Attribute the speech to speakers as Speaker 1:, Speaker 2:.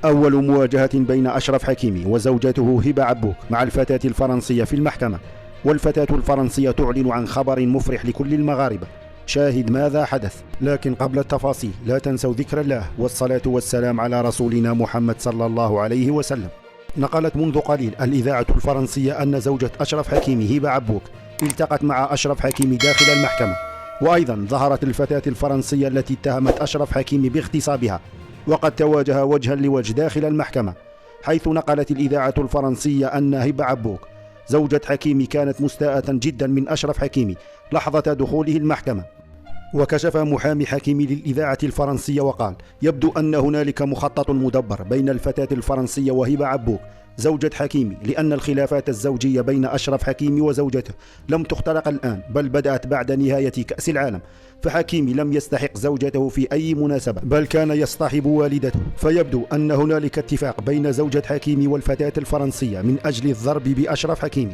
Speaker 1: أول مواجهة بين أشرف حكيمي وزوجته هبة عبوك مع الفتاة الفرنسية في المحكمة، والفتاة الفرنسية تعلن عن خبر مفرح لكل المغاربة. شاهد ماذا حدث. لكن قبل التفاصيل لا تنسوا ذكر الله والصلاة والسلام على رسولنا محمد صلى الله عليه وسلم. نقلت منذ قليل الإذاعة الفرنسية أن زوجة أشرف حكيمي هبة عبوك التقت مع أشرف حكيمي داخل المحكمة، وأيضا ظهرت الفتاة الفرنسية التي اتهمت أشرف حكيمي باغتصابها، وقد تواجه وجها لوجه داخل المحكمة، حيث نقلت الإذاعة الفرنسية أن هبة عبوك زوجة حكيمي كانت مستاءة جدا من أشرف حكيمي لحظة دخوله المحكمة. وكشف محامي حكيمي للإذاعة الفرنسية وقال: يبدو أن هنالك مخطط مدبر بين الفتاة الفرنسية وهبة عبوك زوجة حكيمي، لأن الخلافات الزوجية بين أشرف حكيمي وزوجته لم تختلق الآن، بل بدأت بعد نهاية كأس العالم، فحكيمي لم يستحق زوجته في أي مناسبة، بل كان يصطحب والدته. فيبدو أن هنالك اتفاق بين زوجة حكيمي والفتاة الفرنسية من أجل الضرب بأشرف حكيمي.